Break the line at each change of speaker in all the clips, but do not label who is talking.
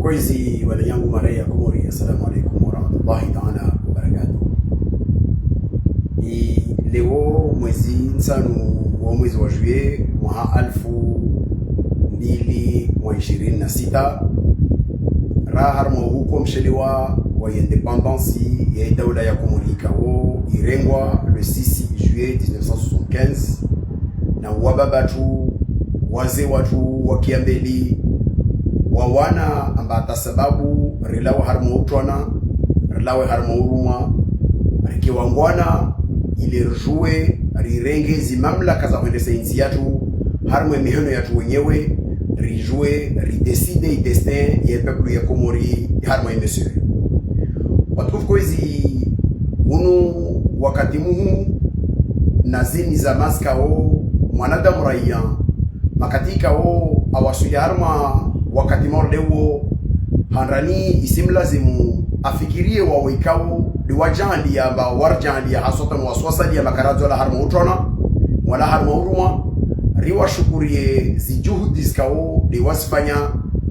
Watukukwezi wale yangu Maria Komori, assalamu alaikum warahmatullahi ta'ala wabarakatuh. Ni leo mwezi nsanu wa mwezi wa juillet mwaka 2026 rahar huko msheliwa wa independence ya dawla ya Komori kao irengwa le 6 juillet 1975 na wababatu wazee watu wa Kiambeli wawana ambata sababu rilawa harmo utwana rilawa harmo uruma rikiwangwana ile rjue rirenge zimamlaka za kwendesa inzi yatu harmo mihono yatu wenyewe rijue rideside destin ya peuple ya Komori harmo monsieur watukufu kwezi unu wakati muhu nazini za maskao mwanadamu raia makatika o awasuli harma wakati mordewo hanrani isim lazimu afikirie wa wikao liwajandi ya ba warjandi ya hasotan waswasali ya makarazo la harma utrona wala harma uruma riwa shukurie zijuhudi zikao liwasifanya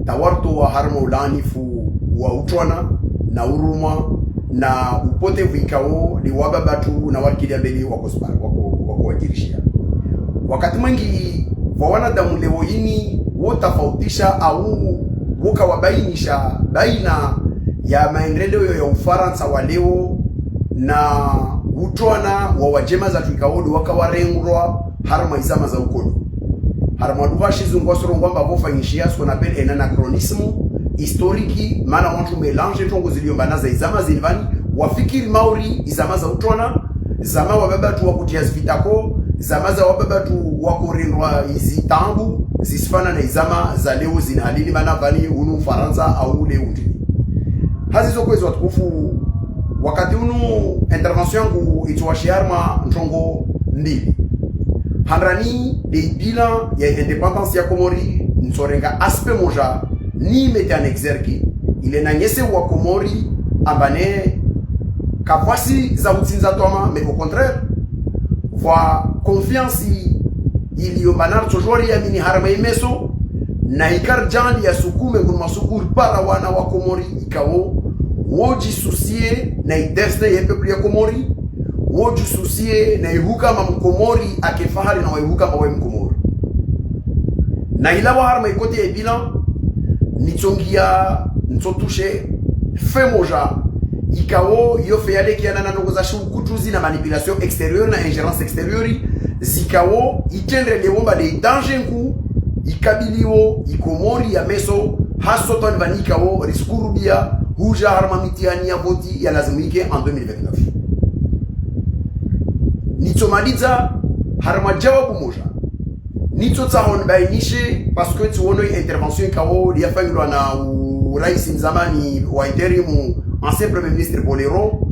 tawarto wa harma ulanifu wa utrona na uruma na upote wikao liwababatu na Kiambeli wako wajirishia wakati mwingi kwa wanadamu leo hii wotafautisha au wokawabainisha baina ya maendeleo ya Ufaransa wa leo na utwana wa wajema za tuikaodi wakawarengwa harma izama za ukolo harma duhashi zungosoro ngwamba bofanyishia siko na pele anachronisme historiki maana watu melange tongo ziliyombana za izama zilivani wafikiri mauri izama za utwana zama wababatu wakutia zvitako zama za wababatu wakorindwa izi tangu zisifana na izama za leo zinahalili manavani unu Ufaransa au ule undi hazizo kwezo watukufu wakati unu intervention yangu ituwashiarma ntongo mbili handrani de bilan ya independence ya Komori nsorenga aspect moja ni mete en exergue ile na nyese wa Komori ambane kafasi za utsinza toma mais au contraire voa confiance iliyobanar tojori ya mini harma imeso na ikar jandi ya sukume kun masukuri para wana wa Komori ikawo woji susie na ideste ya peuple ya Komori woji susie na ihuka mamkomori akefahari na waihuka mawe mkomori na ilawa harma ikote ya bilan nitongia ntotushe femoja ikawo yofe yale kiana na ndogo za kutuzi na manipulation extérieure na ingérence extérieure zikawo itendre lewomba de danger nku ikabiliwo ikomori ya meso hasoton vanikawo riskurubia huja harma mitiani ya voti ya lazimike en 2029 nitsomaliza harma jawabu moja nitso tsahon bainishe parce que tuono intervention kawo liafanywa na rais mzamani wa interimu ancien premier ministre Bolero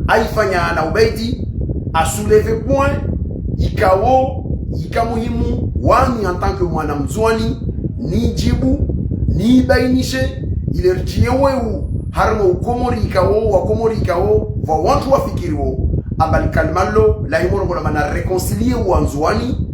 aifanya na ubaidi a soulever point ikawo ikamuhimu wani en tant que mwana mzwani ni jibu ni bainishe ile rjiewe harmo ukomori ikawo wa Komori ikawo wa watu wafikiriwo abal kalmalo la imono bona mana reconcilier wanzwani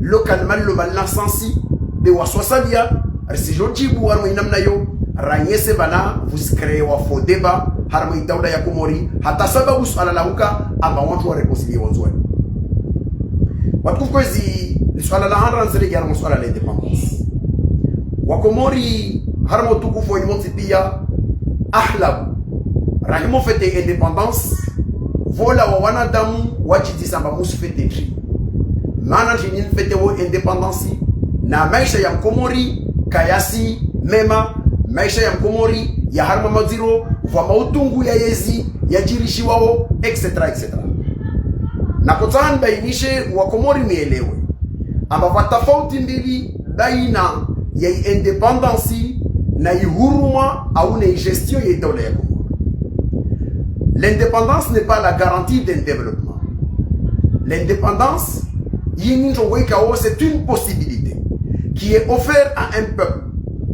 local malo balansansi de waswasalia resijo jibu harmo inamna yo ranyese bana vous créer wa faux débat harmo idawda ya Komori hata sababu swala la huka aba watu wa reconcilier wanzwani watu kwezi swala la handran zile ya swala la independence wa Komori harmo tukufu imonti pia ahlab rahimo fete independence vola wa wanadamu wajiti samba musu fete tri maana jinin fete wo independence na maisha ya Komori kayasi mema maisha ya Komori ya harma maziro kwa mautungu ya yezi ya jirishi wao etc etc na kutana bainishe wa Komori mielewe amba tofauti mbili baina ya independence na ihuruma au na gestion ya dawla ya Komori. L'indépendance n'est pas la garantie d'un développement. L'indépendance c'est une possibilité qui est offerte à un peuple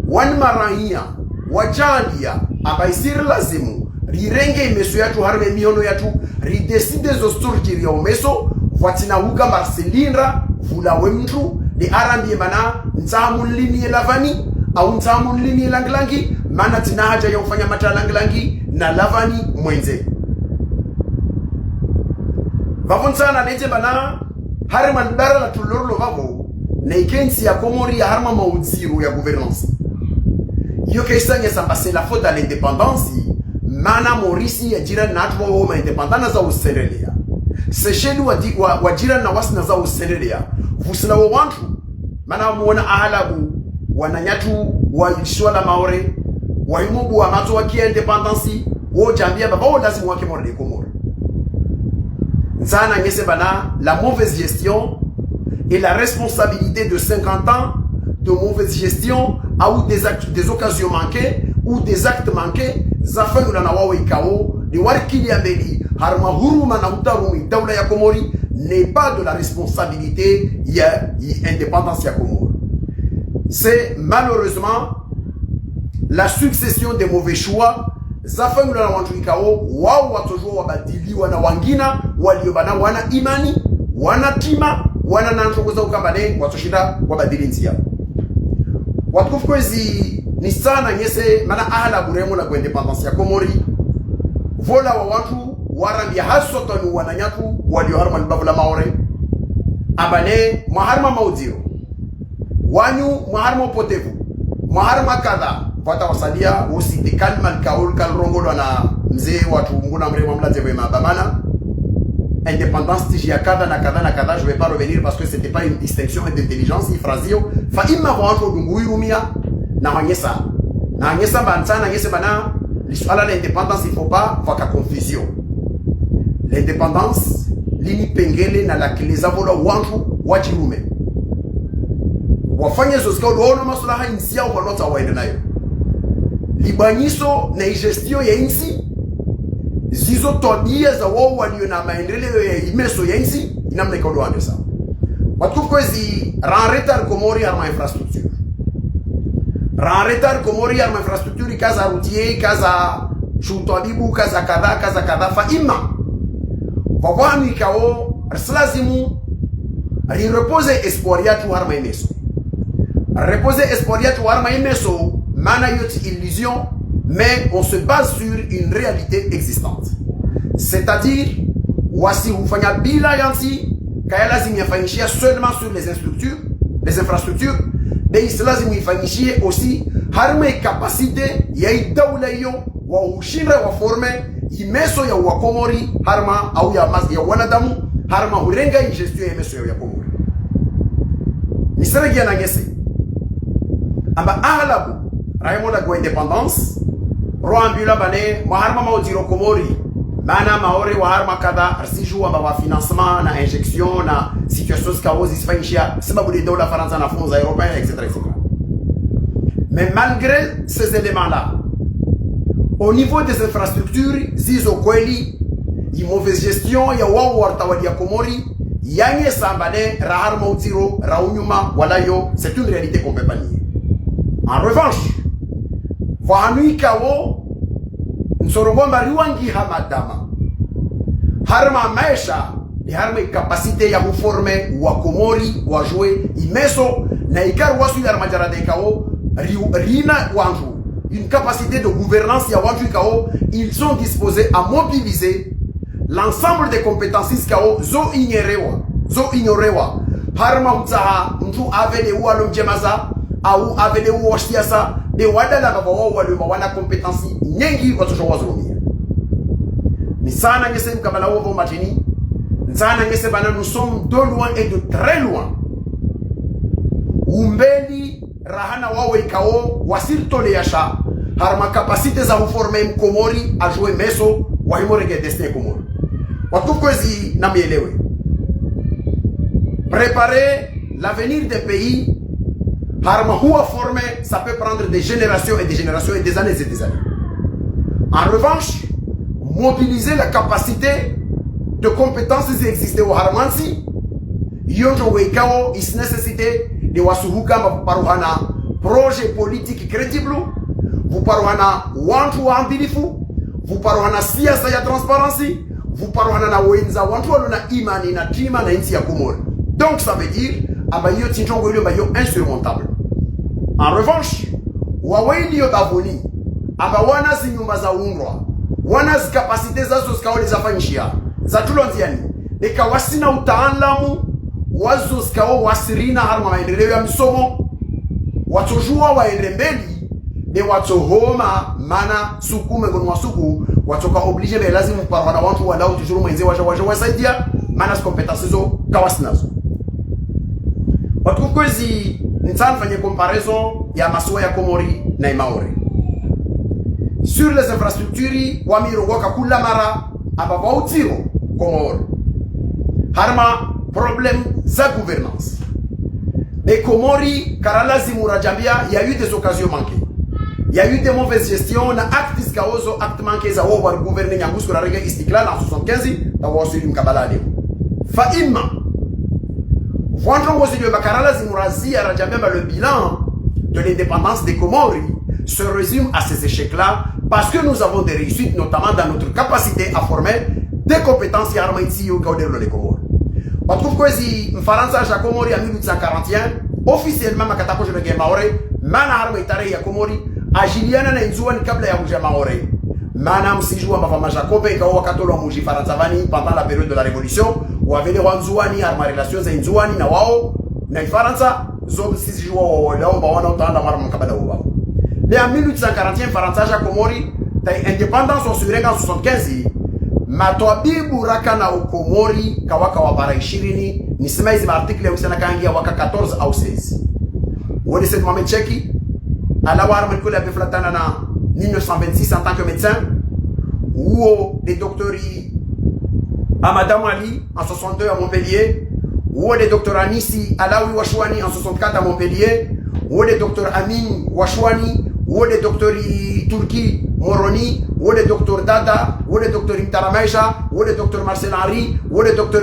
wan marahia wajalia abaisir lazimu rirenge imeso yatu harme miono yatu rideside zosturjiri ya umeso watina huga marcelindra vula wemtu ni arambie mana ntamu lini lavani au ntamu lini langlangi maana tina haja ya kufanya matalangilangi na lavani mwenze vavon sana neje bana harma ndara la tulorlo vavo na ikensi ya Komori ya harma maudziru ya gouvernance yo kaisanya samba c'est la faute à l'indépendance mana Morisi ya jirani na atu wa independana za usendelea seshelu wa jirani na wasina za usendelea vusina wa wantu mana muona ahalabu wananyatu wa shwala maore wa imubu wa mato wa kia independance wo jambia baba wo lazima wake mora de Komori nzana ngese bana la mauvaise gestion et la responsabilité de 50 ans de mauvaise gestion ou des occasions manquées ou des actes manqués zafanywa na wao ikao ni warikili ya mbeli harma huruma na utarumi daula ya Komori n'est pas de la responsabilité ya indépendance ya Komori. C'est malheureusement la succession des mauvais choix zafanywa na watu ikao wao watojua wabadiliwa na wangina waliobana wana imani wana tima wana nanchokoza ukambane watoshinda wabadili nzia watukufu kwezi ni sana nyese mana ahala buremo la independence ya Komori vola wa watu warambia hasoto ni wananyatu walioharma libavu la maore abane maharma maudiro wanyu maharma potevu maharma kadha vata wasalia usite kalma kaul kalrongolo na mzee watu nguna mrema mlaze wema bamana indépendance tijia kada na kada na kada. Je vais pas revenir parce que c'était pas une distinction d'intelligence ifrazio fa imma wantu dunguirumia na hanyesa banza na ngese bana l'histoire de l'indépendance il faut pas faire confusion. L'indépendance lini pengele na lakileza vola wantu wajirume wafanye zoska uona maslaha insia ubalota waende nayo libanyiso na gestio ya insi zizo tabia za wao walio na maendeleo ya imeso ya insi inamna ikaodo andesa watu kwezi ranretar Komori arma infrastructure ranretar Komori arma infrastructure kaza routier kaza chutabibu kaza kadha fa imma wawani ikao slazimu repose espoir yatu arma imeso reposer espoir yatu arma imeso mana yoti illusion. Mais on se base sur une réalité existante. C'est-à-dire, wasi hufanya bila yansi, kaya lazim yafanyishia seulement sur les infrastructures, mais lazim yafanyishie aussi harme capacité ya idawla yo wa ushindre wa forme imeso ya wa Komori harma au ya wanadamu harma hurenga gestion ya imeso ya Komori. Nisere na ngese. Amba ahlabu raimola kwa indépendance roambula bane maharma maudiro Komori mana maore wa harma kada arsiju wa financement na injection na situation skaozi sifanyishia sababu de dola faransa na fonds européens etc. Mais malgré ces éléments là au niveau des infrastructures zizo kweli i mauvaise gestion ya wao wartawali ya Komori yanye sambane rahar maudiro raunyuma wala yo c'est une réalité qu'on peut pas nier. En revanche Wahanui kawo nsorongomba riwangi hamadama harma maisha ni harma capacité ya kuforme wa Komori wa jouer imeso na ikar wasu ya majara de kawo rina wanju une capacité de gouvernance ya wanju kawo. Ils sont disposés à mobiliser l'ensemble des compétences kawo zo ignorewa harma mtaha mtu avele ualo mjemaza au avele uoshtiasa de wadala baba wao wana kompetensi nyingi watoto wazurumia ni sana ngese mkabala wao matini sana ngese bana nous sommes de loin et de très loin umbeli rahana wao ikao wasirtole yasha harma capacité za uforme Komori a jouer meso wa himorege destin Komori watu kwezi na mielewe préparer l'avenir des pays. Harma huwa formé, ça peut prendre des générations et des générations et des années et des années. En revanche, mobiliser la capacité de compétences existées au Harmansi, yonjo wekao is nécessité de wasuhuka paruhana projet politique crédible, vous paruhana wantu wa ambilifu, vous paruhana siasa ya transparency, vous paruhana na wenza wantu walona imani na tima na insi ya Komori. Donc ça veut dire abayo tinchongo ile bayo insurmontable. En revanche, waweili yo davoni amba wana zinyumba za undwa wana zikapasite zazo zikaole zafanyishia za tulonziani eka wasina utaalamu wazo zikao wasirina harma maendeleo ya misomo watojua waende mbeli de watohoma mana sukume gonwa suku watoka oblige be lazima parwana watu walao tujuru mwenze wasaidia mana competence zo kawasinazo watu kwezi nitsan fanye comparaison ya masoa ya Komori na Maori sur les infrastructures wa mirongoka kula mara ababa utiro Komori harma problème za gouvernance les Komori karala zimurajambia il y a eu des occasions manquées il y a eu des mauvaises gestions na actes kaozo actes manqués za wa gouverner nyangus kwa rega istiklal en 75 na wasili mkabala leo fa imma Vondron Wosili Bakarala Zimurazia Rajamema, le bilan de l'indépendance des Comores se résume à ces échecs-là parce que nous avons des réussites, notamment dans notre capacité à former des compétences yarmaïti au Gaudero les Comores. On trouve que si Faransa à Comori en 1841, officiellement Makatako Jurege Maore, Mana Armaitare ya Komori, a Giliana na Nzuan Kabla ya Muja Maore. Mana Msijou Mafama Jacob et Kawa Katolo Muji Faranzavani pendant la période de la Révolution. Wavele wanzuani arma relations za nzuani na wao na Faransa zo sisi jua wao bawana utaanda mara mkabala wao le en 1841 Faransa ja Komori ta indépendance osurenga 75 matwabibu raka na Komori kawaka wa bara 20 ni sema hizi article ya usana kaangia waka 14 au 16 wale cette moment cheki ala warma kule beflatana na 1926 en tant que médecin ou des docteurs à Madame Ali en 62 à Montpellier, ou le docteur Anissi Alaoui Wachouani en 64 à Montpellier, ou le docteur Amin Wachouani, ou le docteur Turki Moroni, ou le docteur Dada, ou le docteur Imtaramaisha, ou le docteur Marcel Henry, ou le docteur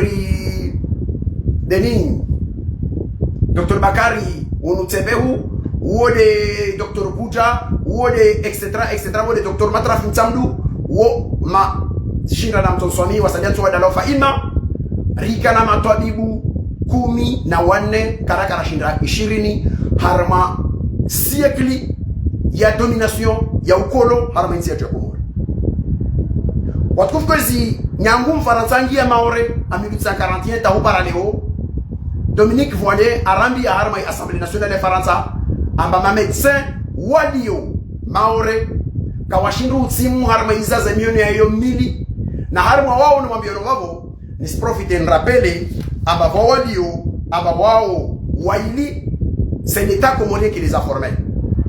Denis, docteur Bakari, ou Nutsebehu, ou le docteur Bouja, ou le etc., ou le docteur Matraf Ntamdu, ou ma Shira na mtonswami wasaliantu wa dalofa ima rika na matwabibu 14 karakara shindra 20 harma siècle ya domination ya ukolo harma nchi ya Komori watukufu kwezi nyangu mfaransa ngia Maore en 1841 tahu paraleo Dominique Voyer arambi ya harma ya Assemblée nationale ya Faransa amba ma médecin walio Maore kawashindu utsimu harma izaza mione ya yo mili na harma wao na mabiyano wao nisiprofite nrapele aba walio aba wao waili c'est l'état comorien qui les a formés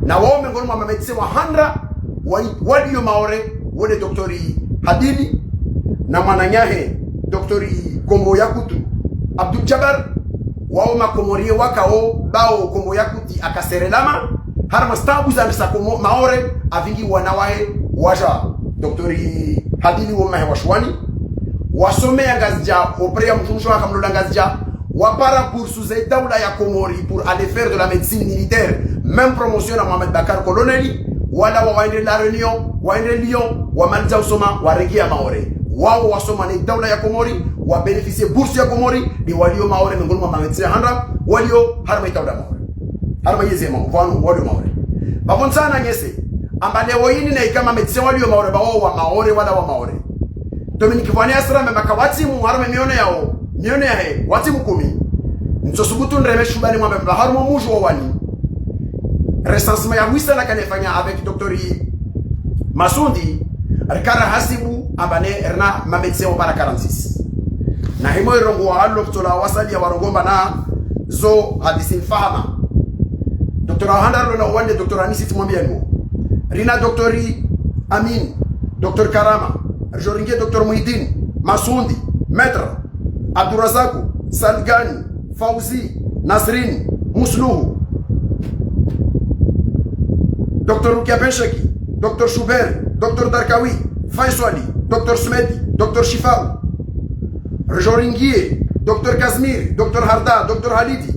na wao miongoni mwa médecins wa handra walio Maore wale doktori Hadili na mwananyahe doktori Kombo Yakutu Abdul Jabbar wao makomorie wakao bao Kombo Yakuti akaserelama harma stabu za Maore avingi wanawae waja doktori Hadili wa mahe washwani wasome ya ngazija oprea mtumusho akamlola ngazija wapara kursu za daula ya Komori pour aller faire de la médecine militaire même promotion à Mohamed Bakar coloneli wala waende la Réunion waende Lyon wamaliza usoma waregia Maore wao wasoma ni daula ya Komori wa bénéficier bourse ya Komori ni walio Maore miongoni mwa médecins handra walio harma itaula Maore harma yezema mfano walio Maore babon sana ngese ambale woyini na ikama médecins walio Maore bawo wa Maore wala wa Maore Dominique Voyer asra memaka watimu harma mione yao mione yae watimu 10 nsosubutu nreme shubani mwa baba harmo mujo wani recensement ya wisa la kanefanya avec doctori Masundi rikara hasibu abane erna ma médecins para 46 na himo irongo wa allo kutola wasali ya warongomba na zo hadisin fahama Dr. Handaro na wande Dr. Anisi timwambiano rina doctori Amin Dr. Karama Joringe Dr. Muhidin Masundi Maître Abdurazaku Salgani Fauzi Nasrin Musluhu Dr. Rukia Benshaki Dr. Schubert Dr. Darkawi Faiswali Dr. Smedi Dr. Shifau Joringie Dr. Kazmir Dr. Harda Dr. Halidi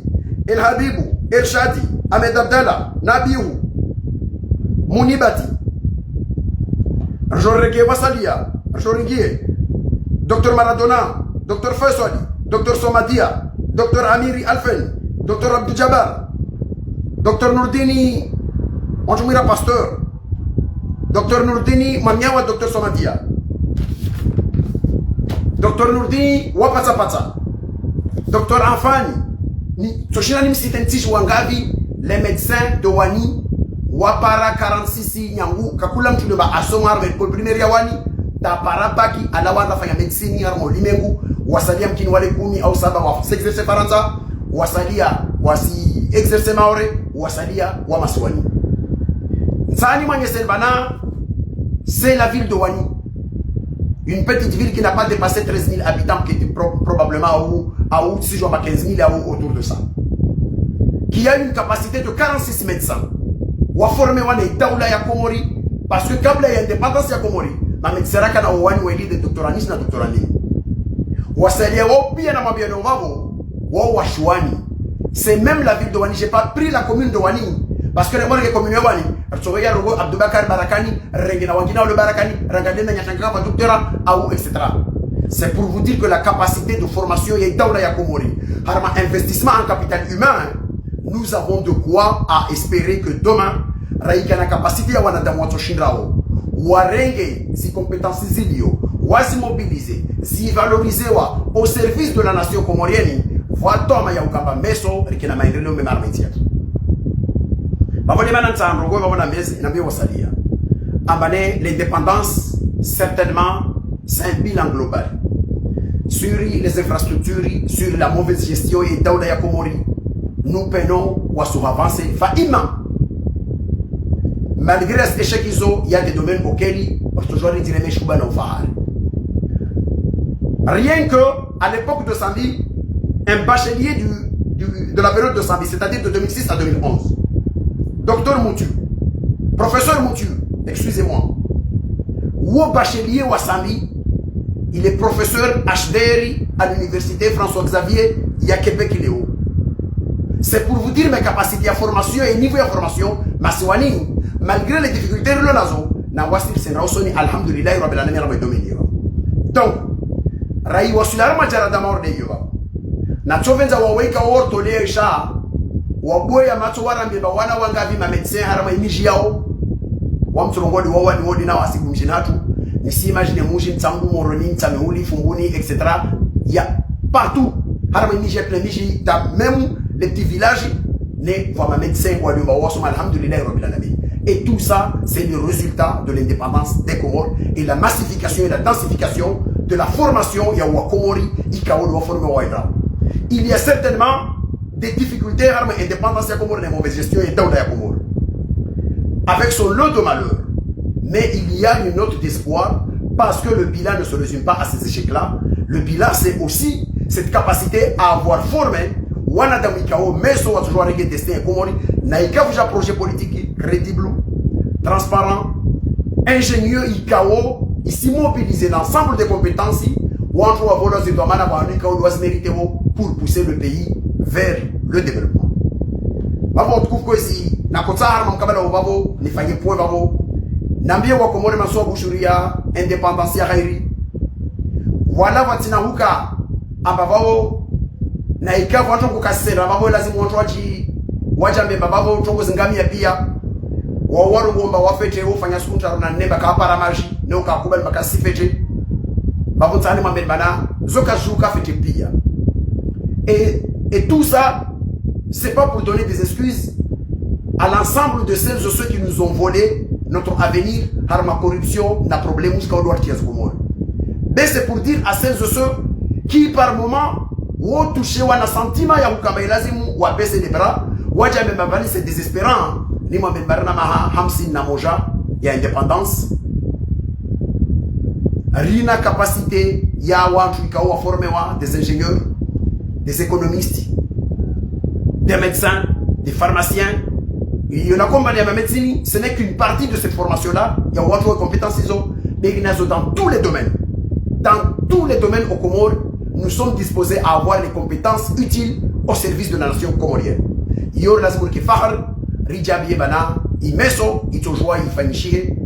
El Habibu El Shadi Ahmed Abdallah Nabihu Munibati Jorge Wasalia Joringie Dr. Maradona Dr. Faiswali Dr. Somadia Dr. Amiri Alfen Dr. Abdou Jabbar Dr. Nourdini Onjumira Pasteur Dr Nurdini Mamnyawa, Dr Somadia. Dr Nurdini Wapata Pata. Dr Anfani. Toshina Nimsitentish Wangavi, les médecins de Wani, Wapara 46 Nyangu, Kakulam Tunuba Asomar, mais pour le premier Yawani, Taparabaki, Alawanda Faya médecine, Yarmo Limengu, Wasaliam Kinwale Kumi, Ausaba, Sexerce Faranza, Wasalia, Wasi Exerce Maore, Wasalia, Wamaswani. Nsani Manyeselbana, c'est la ville de Wani. Une petite ville qui n'a pas dépassé 13 000 habitants, qui était probablement à 15 000 autour de ça. Qui a une capacité de 46 médecins. Ou a formé Wane Daoula ya Komori, parce que quand il y a indépendance ya Komori, ma médecin kana Wani Weli de doctoranis na doctorani. Ou a salia ou bien na mabiano wavo, ou a Chouani. C'est même la ville de Wani. J'ai pas pris la commune de Wani. Parce que les gens qui sont communes de Wani, Rtsoveya Rogo, Abdoubakar Barakani, Rengena Wangina le Barakani, Rangadena Nyatankava, Doctora, Aou, etc. C'est pour vous dire que la capacité de formation est Daoula Yakomori. Harma investissement en capital humain, nous avons de quoi à espérer que demain, Raïka na capacité à Wanadamoto Shindrao, Warenge, si compétences zilio, Wasi mobiliser, si valoriser au service de la nation comorienne, voit Toma Yaukamba Meso, Rikena Maïrelo Memarmetia. L'indépendance, certainement, c'est un bilan global. Sur les infrastructures, sur la mauvaise gestion et Daoula Yakomori, nous peinons ou à avancer faillement. Malgré cet échec, il y a des domaines auxquels on peut toujours dire rien que à l'époque de Sambi, un bachelier de la période de Sambi, c'est-à-dire de 2006 à 2011, Docteur Moutu, professeur Moutu, excusez-moi, ou bachelier ou Sambi, il est professeur HDR à l'université François-Xavier, il y a Québec, il est haut. C'est pour vous dire mes capacités à formation et niveau de formation, Masiwani, malgré les difficultés de l'Onazo, Nawasir Senraosoni, Alhamdulillah, Rabbi Alamin, Rabbi Domini. Donc, Raï Wasular Majara d'Amor de Yoba. Nachovenza Waweka or Tolé Sha, Waboya Matsuara Mbawana Wangavi, ma médecin, Harama Nijiao, Wamtrongo de Wawan Wodina Wasikum Jinatu, Nissi Imagine Moujin, Sambu Moroni, Sameuli, Funguni, etc. Il y a partout, Harama Nijep, le Niji, même les petits villages, ne voient ma médecin, Wadouba Wassom, Alhamdulillah, Rabbi Alamin. Et tout ça, c'est le résultat de l'indépendance des Comores et la massification et la densification de la formation Yawa Komori, Ikaolo, Waida. Il y a certainement des difficultés à l'indépendance des Comores et la mauvaise gestion et Daoula Komori. Avec son lot de malheur. Mais il y a une note d'espoir parce que le bilan ne se résume pas à ces échecs-là. Le bilan, c'est aussi cette capacité à avoir formé Wanadam Ikao, mais soit toujours avec destin Komori, Naïka vous a projet politique crédible, transparent, ingénieux Ikao, ici mobiliser l'ensemble des compétences, ou entre volos et domana doit mériter pour pousser le pays vers le développement. Babo tukuko ici, nakota harma mkabala wababo, nifanye poe babo, nambie wa Komori maswa bushuria, indépendance ya ghairi. Wala watina huka, ambavao, na ikavu watu kukasera babo lazima watu wajambe babo tongo zingamia pia wawaru ngomba wafete ufanya sunta na nemba ka paramaji ne ukakubali makasifete babo tani mwambeni bana zoka juka fete pia et tout ça c'est pas pour donner des excuses à l'ensemble de celles et ceux qui nous ont volé notre avenir par ma corruption na problème jusqu'au droit qui est commun mais c'est pour dire à celles et ceux qui par moment ou touché wana sentiment ya ukamba lazimu wa baisser les bras waja mbambani c'est désespérant ni moi mbarana ma hamsin na moja ya indépendance rina capacité ya watu ikawa former wa des ingénieurs des économistes des médecins des pharmaciens il y en a combien de médecine ce n'est qu'une partie de cette formation là il y a watu compétences ils ont mais dans tous les domaines au Comores. Nous sommes disposés à avoir les compétences utiles au service de la nation comorienne. Yor lazimul kifahar, rijabi bana, imeso, itojwa ifanishie,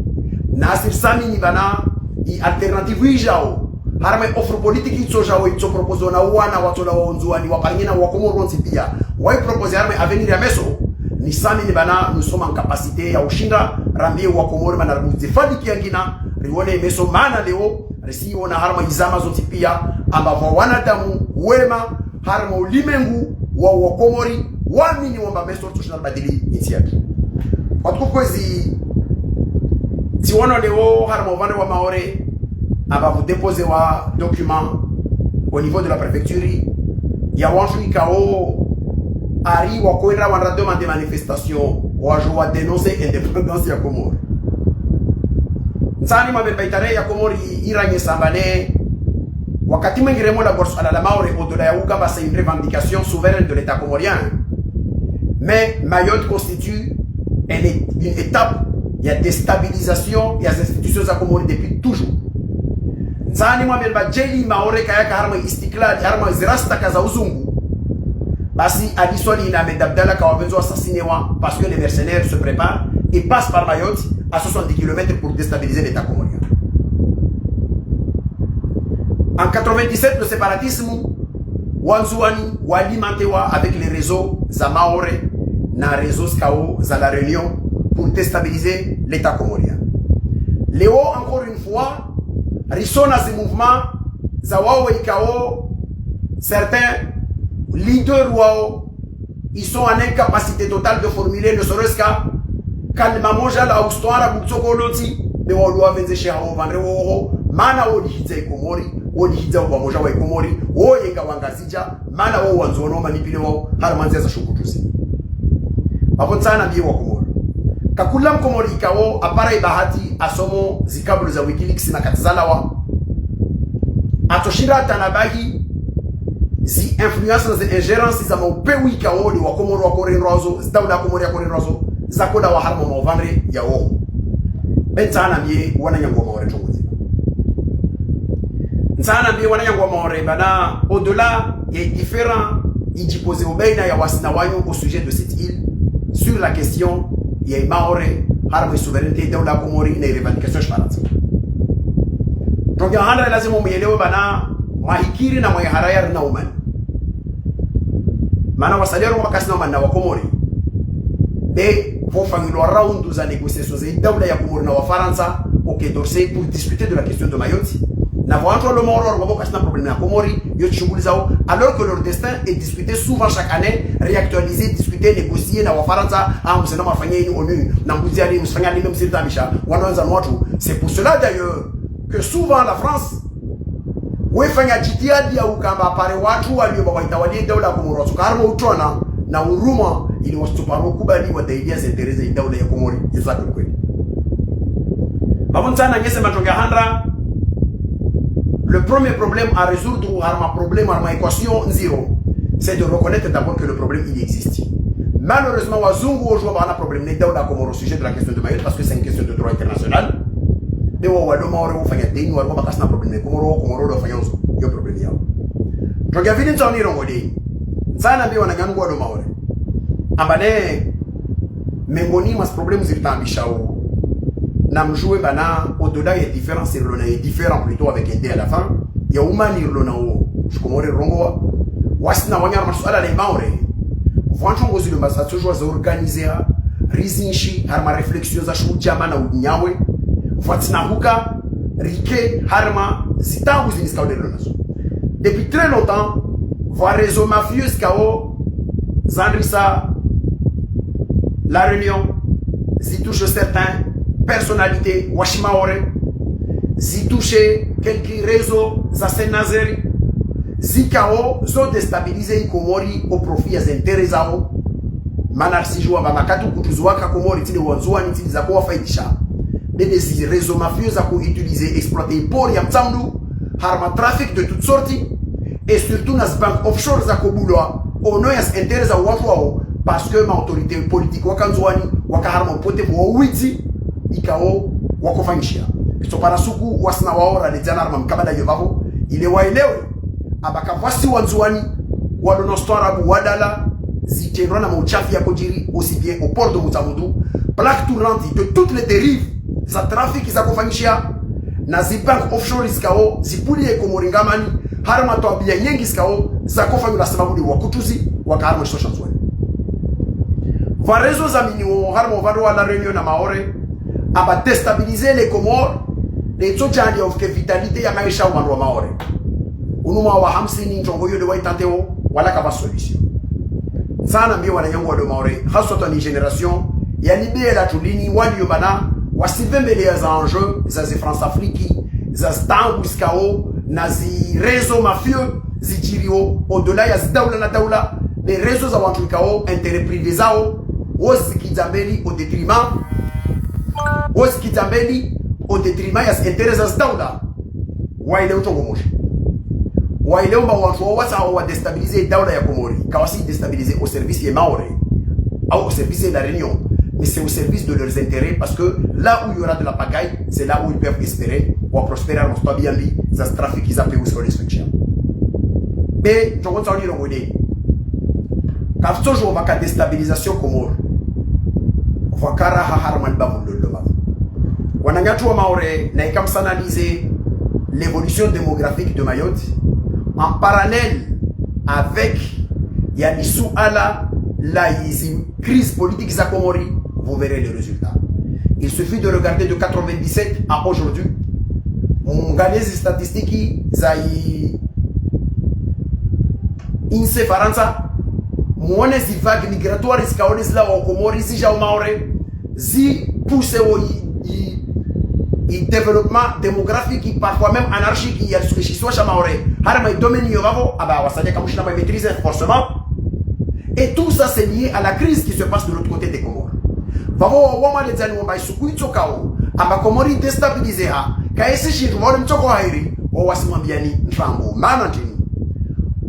nasir sami ni bana, i alternative ijao, harame offre politique itojao ito proposo na wana watola waonzua ni wapangina wakomoro pia. Wai proposer harame avenir ya meso, ni sami ni bana, nous sommes en capacité ya ushinda rambie wa Komori mana muzifadi kiangina rione meso mana leo risi ona harma izama zoti pia ambavyo wanadamu wema harma ulimengu wa Komori wamini wamba meso tushina badili nchi yake watu kwezi tiwono leo harma vande wa Maore ambavyo déposer wa document au niveau de la préfecture ya wanchu ikao ari wa kwenda wana demander manifestation wa joa dénoncer indépendance ya Komori nsani mabebaitare ya Komori iranye sambane wakati mwingine mola gorso ala la Maore au-delà ya Ugamba c'est une revendication souveraine de l'État comorien mais Mayotte constitue une étape il y a déstabilisation il y a des institutions za Komori depuis toujours nsani mwabelba jeli Maore kayaka harma istiklal harma zirasta kaza uzungu basi adiswali ina Abdallah kawabenzo assassinewa parce que les mercenaires se préparent et passent par Mayotte à 70 km pour déstabiliser l'État comorien. En 97, le séparatisme wanzuani walimentewa avec les réseaux za Maore na réseaux skao za la Réunion pour déstabiliser l'État comorien. Léo encore une fois risona ces mouvements za wao ikao certains leaders wao ils sont en incapacité totale de formuler ne serait-ce qu'à calmement la histoire buksokoloti de wao venze sheha ovandre wo mana wodi hitze Komori wodi hitze wa moja wa Komori wo yenga wangazija mana wo wanzono manipile wao harmanze za shukutusi hapo sana biye wa Komori kakula Komori ikao apara bahati asomo zikabulu za WikiLeaks na katazalawa atoshira tanabahi zi influence na zi ingerence za maupewi kaoni wa Komoro wa korenrozo zdaula Komori ya korenrozo zakoda wa harmo mauvandre ya wo bentana biye wana nyango Maore tongozi nsana biye wana nyango Maore bana au-delà il y a différents idipose obeina ya wasina wanyo au sujet de cette île sur la question il y a Maore harmo souveraineté daula Komori na revendication shparati donc handa lazima muelewe bana mahikiri na mwaharayar na umani mana wasalero makasi na umani na Wakomori be vofangilwa round za négociations za daula ya Komori na Wafaransa au Quai d'Orsay pour discuter de la question de Mayotte na voanto le Maore wa boka sina problème na Komori yo shughuli zao alors que leur destin est discuté souvent chaque année réactualisé discuter négocier na Wafaransa msema mafanyeni ni ONU na mbuzia ni msifanya ni msitamisha wanaanza watu c'est pour cela d'ailleurs que souvent la France wefanya jitihadi ya ukamba pare watu walio waitawalie daula Komoro sukarmo utona na uruma ili wasituparo kubali wadaidia zentereza daula ya Komori yezake kweli babuntana ngese matonga handra le premier problème à résoudre ou un problème à équation zéro c'est de reconnaître d'abord que le problème il existe malheureusement wazungu aujourd'hui on a un problème ne daula Komoro au sujet de la question de Mayotte parce que c'est une question de droit international de wado Maore ufanya deni wao bakasi na problem Komoro do fanya yo problem yao toga vile ntoni rongo deni sana bi wananyangu wado Maore ambane mengoni mas problem zilitambishao na mjouer bana au-delà il y a différence irlona est différent plutôt avec un D à la fin il y a umani irlona o Komoro rongo wasina wanyar masuala les Maore vanchongo zile mbasa toujours za organiser rizinshi harma réflexion za shujama na unyawe Fatsinahuka, Rike, Harma, Zitangu Ziniskao de Lonaso. Depuis très longtemps, voir réseau mafieux Skao, Zandrissa, La Réunion, s'y touche certains personnalités, Washimaore, s'y touche quelques réseaux, Zasen Nazeri, Zikao, zo déstabilisé Komori au profit des intérêts zao, Manarsijoua, Mamakatu, Kutuzuaka, Komori, Tine Wanzua, Nitini Zakoa, Faidisha. Des réseaux mafieux à utiliser, exploiter pour Yamtsamdu, harma trafic de toutes sortes, et surtout nas banques offshore à Kobuloa, au noyas intérêts à Wafwao, parce que ma autorité politique wakanzwani, wakaharma pote wa witi, ikao wakofanyishia. Ito parasuku wasna waora de janarma mkabala yovavo, ile wailewe, abaka wasi wanzwani, wadonostorabu wadala, zitenwa na mauchafi ya kojiri, aussi bien au port de Mutamudu, plaque tournante de toutes les dérives, za trafic za kufanyishia na zibank offshore zikao zipulie Komoringamani harma toabia nyingi zikao za kufanywa na sababu ni wakutuzi wakaharma shosha nzwani varezo za miniwo harma vado wa La Réunion na Maore aba déstabiliser les Comores les tsochani of vitalité ya maisha wa ndo maore unuma wa 50 njongo yo de waitanteo wala kaba solution sana mbio wananyango wa maore haswa ni generation ya libé la tulini wali yobana wasivembele za enjeu za France Afrique za stangu skao na zi réseau mafieux zijirio au-delà ya daula na daula les réseaux za watu kao intérêt privé zao wosikizambeli au détriment ya intérêts za daula waile utongo moshi waile mba watu wa déstabiliser daula ya Komori kawasi déstabiliser au service des Maoris au service de la Réunion, mais c'est au service de leurs intérêts parce que là où il y aura de la pagaille, c'est là où ils peuvent espérer ou prospérer à notre bien vie, ça se trafique, ils appellent sur les structures. Mais, je vais vous dire, quand toujours on va faire déstabilisation Comore, on va faire harman bavou le loma. On a gâté au Maoré, on a comme analyser l'évolution démographique de Mayotte en parallèle avec Yanissou Ala. Là, il y a une crise politique à Komori, vous verrez les résultats. Il suffit de regarder de 97 à aujourd'hui. On gagne les statistiques, il INSEE Faransa, on a des vagues migratoires, là au Komori, si j'ai au Maoré, si pousse au développement démographique, parfois même anarchique, il y a ce que je suis à Maoré. Harama est domaine, il y a un maîtriser forcément. Et tout ça, c'est lié à la crise qui se passe de l'autre côté des Comores. Vavo wama les zani wamba isukui tsokao, amba Komori déstabilisé ha, ka ese shitu wale mchoko hairi, wasimambiani ntrango, mana tini.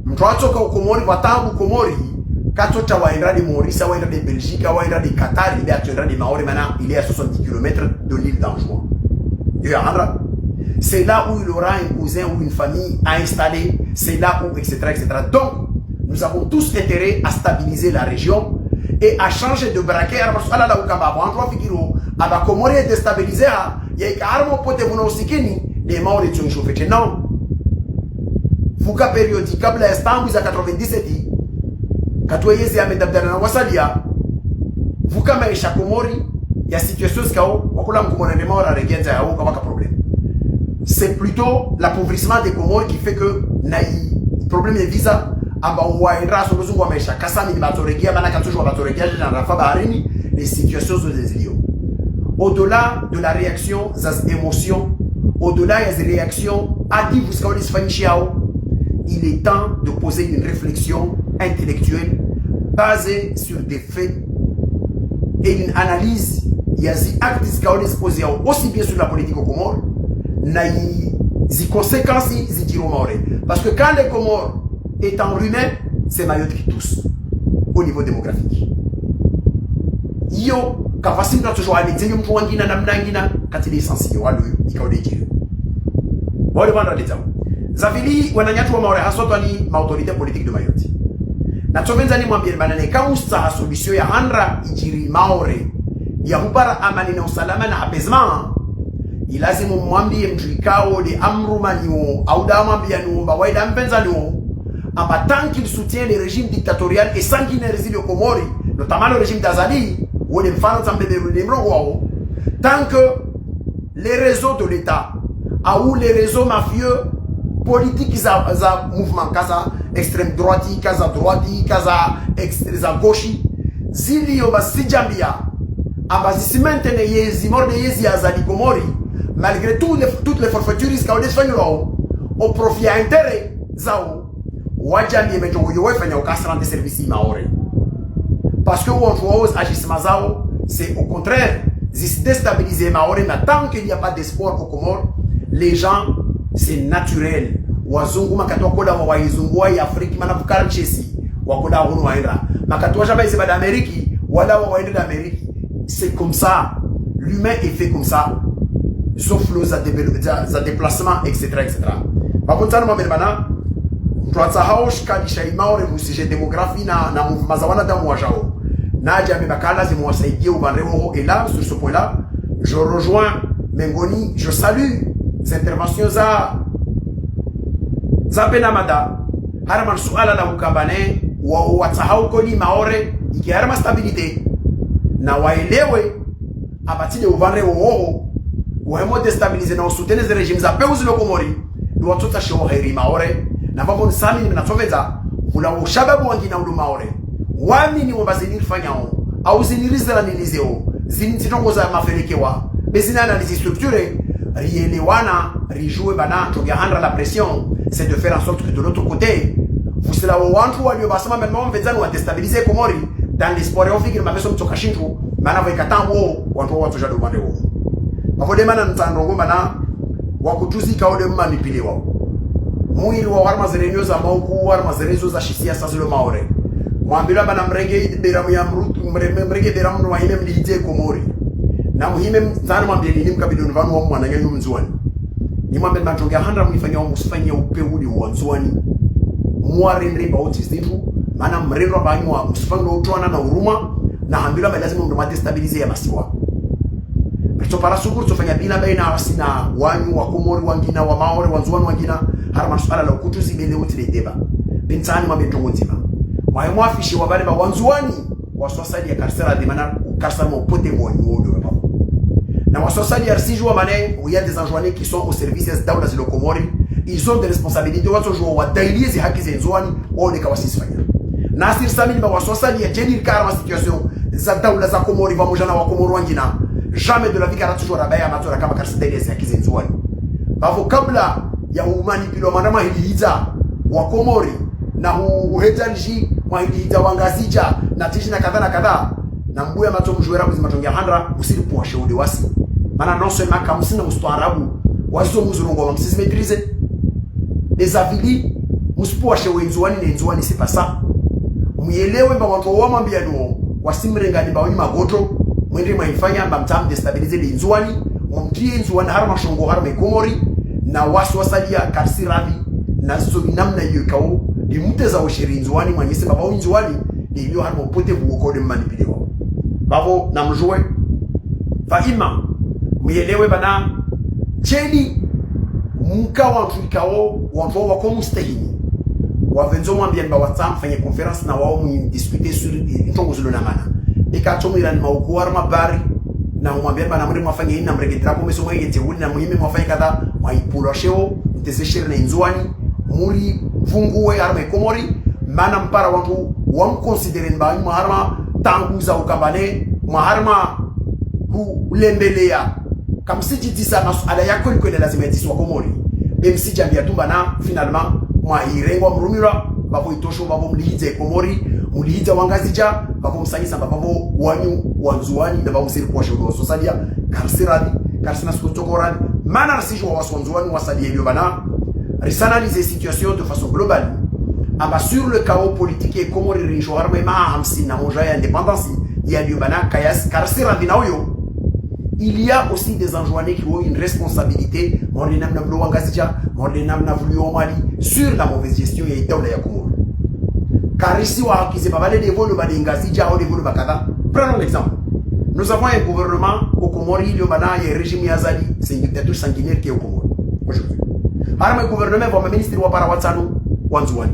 Mtwachoka Komori watambu Komori, katocha waendradi Maurice, waendradi Belgique, waendradi Qatar, il est actuellement Maori maintenant, il est à 70 km de l'île d'Anjouan. C'est là où il aura un cousin ou une famille à installer, c'est là où, etc., etc. Donc, nous avons tous intérêt à stabiliser la région et à changer de braquet. Parce que là, là, où on Komori est déstabilisé, il y a carrément pote mono sikini, les morts et tu chauffé. Non. Fouka périodique, comme l'instant, vous à 97, Katoyezi à Medabdana Wasalia, Fouka Maïcha Komori, il y a situation où Wakulam Komori est mort à Regenza, il y a aucun problème. C'est plutôt l'appauvrissement des Comores qui fait que le problème est visa. Les situations sont des au-delà de la réaction des émotions, au-delà des réactions il est temps de poser une réflexion intellectuelle basée sur des faits et une analyse. Il y a des actes posés aussi bien sur la politique au Comores, des conséquences parce que quand les Comores est enrhumé, c'est Mayotte qui tousse au niveau démographique. Yo, kafasi na toujours aller dire mtu wangina na mnangina katili sensiyo walu ikaode jiri. Wale banda letamu. Zafili wananyatu wa maore haswa ni autorité politique de Mayotte. Na tomenza ni mwambie banane kausta solution ya handra ijiri maore ya kupara amani na usalama na apaisement. Ilazimu mwambie mtuikao de amrumanyo au da mwambia nuomba waida mpenza nuo. Tant qu'il soutient les régimes dictatoriaux et sanguinaires au Comori, notamment le régime d'Azali, tant que les réseaux de l'État, ou les réseaux mafieux politiques, mouvement kaza extrême droite, kaza droite, kaza extrême gauche, zili oba sijambia, abasi maintenir yezi morde yezi Azali Comori, malgré toutes les forfaitures qu'a au au profit intérêt zao. Wajamie mejongo yowe fanya ukasra de service maore parce que on agissement zao c'est au contraire se déstabiliser maore mais tant qu'il n'y a pas d'espoir au Comores les gens c'est naturel wazungu makatwa koda wa waizungu wa Afrika manafukara chesi wakoda hunu waenda makatwa jamais c'est pas d'Amérique wala wa waenda d'Amérique c'est comme ça l'humain est fait comme ça sauf les déplacements etc etc par contre ça nous m'amène maintenant tuatsahau shikalisha imaore musije demographie na mouvement za wanadamu wajao naja mebakala zimuwasaidie ubanreho. Et là sur ce point là je rejoins Mengoni, je salue les interventions za penamada harama suala la ukabane watsahau koni maore ikiarama stabilité na waelewe abatile uvandre woho wemo destabilize na usutene ze regimes za peuzi lokomori ni watoto shio heri maore na babo nsami ni natoveza vula ushababu wangi na maore wani ni wabazini fanyao au zinirize la nilizeo zinitongo za mafelekewa bezina analyse structurée rielewana rijouer bana to handra la pression c'est de faire en sorte que de l'autre côté vous cela wantu walio basema maintenant vezani wa déstabiliser komori dans l'espoir on fikiri mameso mtoka shintu maana vaikatambo watu jado bande wo bavode mana ntandongo mana wakutuzi kaode mmanipile wao mwili wa warma zerenyo za mauku warma zerezo za shisia sazilo maore mwambila bana mrenge beramu ya mrutu mrenge beramu wa hime mlije komori na muhime mtana mwambili ni mkabidoni vanu wa mwana nyanyu mzuani ni mwambili matongea handra mwifanya wa musifanya upe uli wa mzuani mwari nriba otizitu mana mrendo banyu wa musifanya utuana na uruma na hambila ba lazima ndo destabilize ya masiwa Pito para sukuru tofanya bila baina wasina wanyu wa komori wangina wa maore wanzuani wangina harama suala la ukutuzi bele utile deba bintani mabentongo nzima mwae mwafishi wa bale ba wanzuani wasosali ya karsera de mana karsera mo pote wanyu odo na wasosali ya sijua mane où il y a des enjoinés qui sont au service d'Aula zilo komori ils ont des responsabilités wato jo wa dailiezi haki za nzuani wao ni kawasisifanya Nasir Samini ba wasosali ya jenil karma situation za daula za komori pamoja na wa komori wangina jamais de la vie karatu toujours rabaya matora kama karsideli ya kizenzuani bavo kabla ya umanipilo manama hiliza wa komori na uhetanji wa hiliza wangazija na tishi na kadha na mbuya matomu juera kuzimatongia handra usiri puwa shehudi wasi mana non seulement kamusina usto arabu wazo muzurungo wa msisi maîtriser des avili muspuwa shewenzuani na nzuani c'est pas ça muyelewe ba watu wa mambia no wasimrengani ba wani magoto mwende maifanya mbamtam destabilize linzuani mumtie nzuani harma shongo harma komori na waswasalia karsirabi na zo namna hiyo kao ni mteza ushiri nzuani mwanyese baba nzuani ni hiyo harma pote buoko de manipulewa babo na mjue faima muyelewe bana cheni mka wa tukao watu wako mustahili wavenzo mwambia ba WhatsApp fanye conference na wao mdiscuter sur itongo zilo na mana ikatomira ni maukuar mabari na mwambia bana mwende mwafanye hii na mregetra kwa meso mwengete uli na muhime mwafanye kadha mwaipula sheo mtezeshire na inzuani muri vunguwe arma komori mana mpara watu wamconsidere mba maharma tangu za ukambane maharma kulembelea kama siji tisa masuala yako liko ile lazima itiswa komori MC jambia tumba na finalement mwa irengwa mrumira babo itosho babo mlihize komori mlihiza wangazija babo msanyisa babo wanyu wanzuani na babo siri kwa shodo sosalia karsiradi karsina skotokoradi mana rasijwa wasonzuani wasalia hiyo bana resanaliser situation de façon globale aba sur le chaos politique et komori rinjo arme ma hamsi na moja ya indépendance ya liyo bana kayas karsiradi na huyo il y a aussi des enjoinés qui ont une responsabilité sur la mauvaise gestion et la Komoro. Car ici, prenons l'exemple. Nous avons un gouvernement au Comori, le régime Yazali, c'est une dictature sanguinaire qui est au Comoro. Aujourd'hui. Alors, le gouvernement va ministre de Waparawatsano, Wanzouani.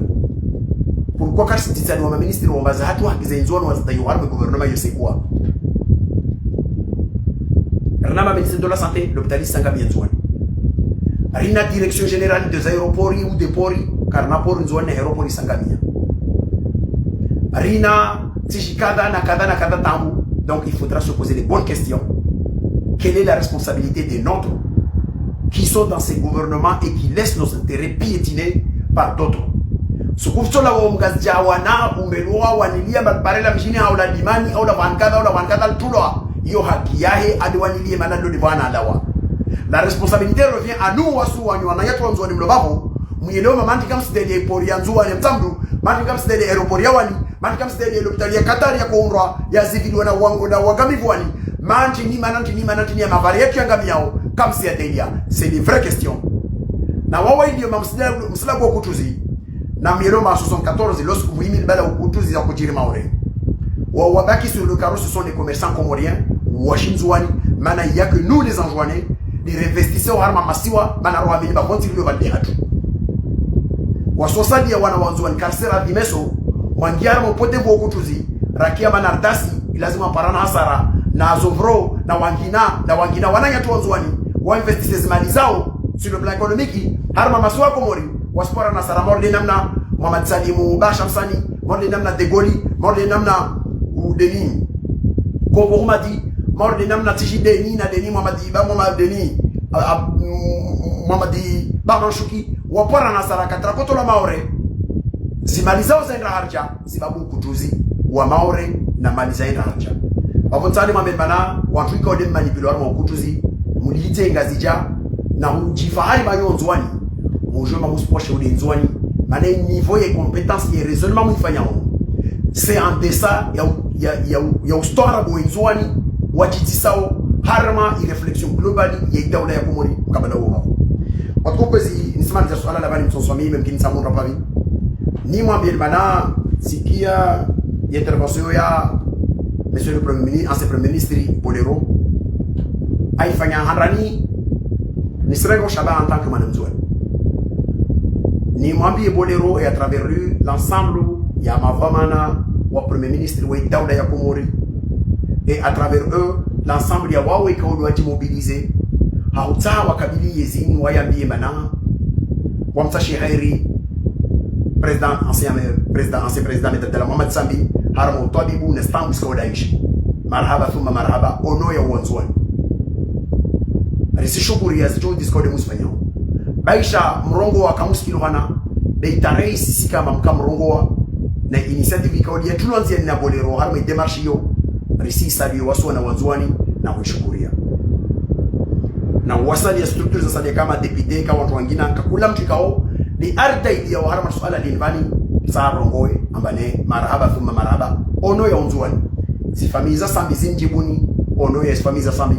Pourquoi car c'est ça, le ministre de Wazahatu, le gouvernement, je sais quoi. Rina ministre de la santé, l'hôpital Sangami Nzouani. Rina direction générale des aéroports ou des ports, car Napor Nzouani aéroport Sangami. Rina Tishikada Nakada Tambu. Donc il faudra se poser les bonnes questions. Quelle est la responsabilité des nôtres qui sont dans ces gouvernements et qui laissent nos intérêts piétinés par d'autres? Ce que la Womgazjawana, Umelua, Wanilia, Barbarella, Mjini, ou la Limani, ou la Vankada, le Touloa. La responsabilité revient à nous c'est des vraies questions. Wawabaki sur le carreau, ce sont les commerçants comoriens. Washinzouani, mana il y a que nous les enjoignés, les investisseurs arma masiwa, mana roamini ba konti le valde hatu. Wasosali ya wana wanzuani karsera dimeso, wangiara mopote bokutuzi, rakia manardasi, ilazima parana hasara, na Zovro na wangina wananya tu wanzwani wa investisseurs mali zao sur le plan économique harma maswa komori waspora na sara morde namna Mohamed Salimu Basham Sani morde namna De Gaulle morde namna Udeni ko Mohamadi morde namna Tiji Deni na Deni Mohamadi ba Mohamed Deni Mohamadi Baronshuki wapora na sara katra koto la maore zimali zao zaenda harja zibabu kutuzi wa maore na mali zaenda harja Wavontani mambana watu iko dem manipular wa kutuzi mulite ngazija na ujifahari mayonzwani mujwe mamusposhe udenzwani maana niveau ya compétence et raisonnement mfanyao c'est en deçà ya ustora boenzwani wajitisao harma i réflexion globale ya idawla ya kumuri kabla wao watu kwezi nisimama za swala la bani msonsomii mkini samu rapavi ni mwambie bana sikia intervention ya Monsieur le Premier ministre, ancien Premier ministre Bolero, Aïfanya Hanrani, ne serait qu'au Shabbat en tant que Madame Zouane. Ni Mwambi et Bolero et à travers eux, l'ensemble, il y a Mavamana, ou Premier ministre, ou Daouda Yakomori, et à travers eux, l'ensemble, il y a Waoué qui doit être mobilisé, Haouta, Wakabili, Yezin, Wayambi et Mana, Wamsa Shihari, ancien président de la Mohamed Sambi, harmo tabibu nestam biskawadaishi marhaba thumma marhaba ono ya wanzwani risi shukuri ya zicho diskode musfanyo baisha mrongo wa kamuskilo hana beitare sisi kama mkamrongo wa na initiative ikaodi ya tulonzi ya Bolero harmo demarche yo risi sabi waswa na wanzwani na kushukuria na wasali ya structures za sadia kama député kama watu wengine kakula mtikao ni arda ya harmo swala linvani Sarongoe ambane marhaba thumma marhaba ono ya unzuani zifamiza sambi zinjibuni ono ya zifamiza sambi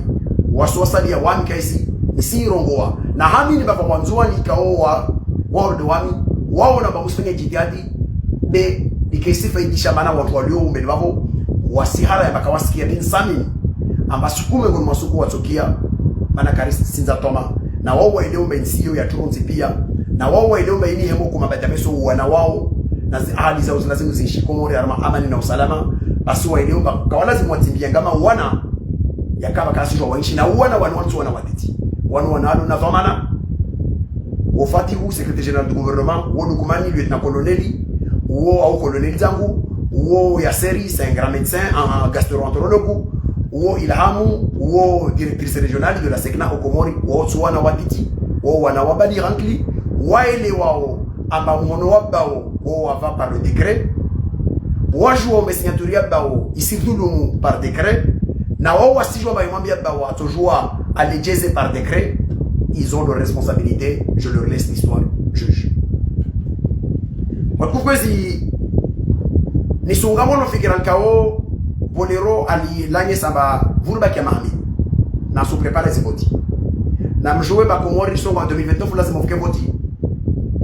waswasali ya wami kaisi isi rongoa na hami ni baba wanzuani kao wa world wami wao na bamusfanya jitihadi be ikesi faidisha mana watu walio umbele wako wasihara ya bakawasikia bin sami ambasukume ngono masuku watokia mana karisi sinza toma na wao waeleo mbensio ya turunzi pia na wao waeleo mbeni hemo kumabatameso wana wao na ahadi zao lazima ziishi Komori arma amani na usalama basi waeleomba kwa lazima watimbia kama wana yakaba kasi waishi na wana watu wana watiti wana na dhamana wafati hu secrétaire général du gouvernement wono kumani lieutenant coloneli wo au colonel zangu wo Yaseri c'est un grand médecin en gastroentérologue wo Ilhamu wo directrice régionale de la Sekna au Komori wo wana watiti wo wana wabali rankli waele wao amba mono wabao wo ava par le décret wajua umesignature bao isidulumu par décret na wao wasijua bayomambia bao atojua alejeze par décret ils ont leur responsabilité je leur laisse l'histoire juge wakukwezi nisungamono fikira kao Bolero ali lanye samba vurba kia mahami na se prépare les votes na mjoué ba Komori so en 2029 lazima ufike voti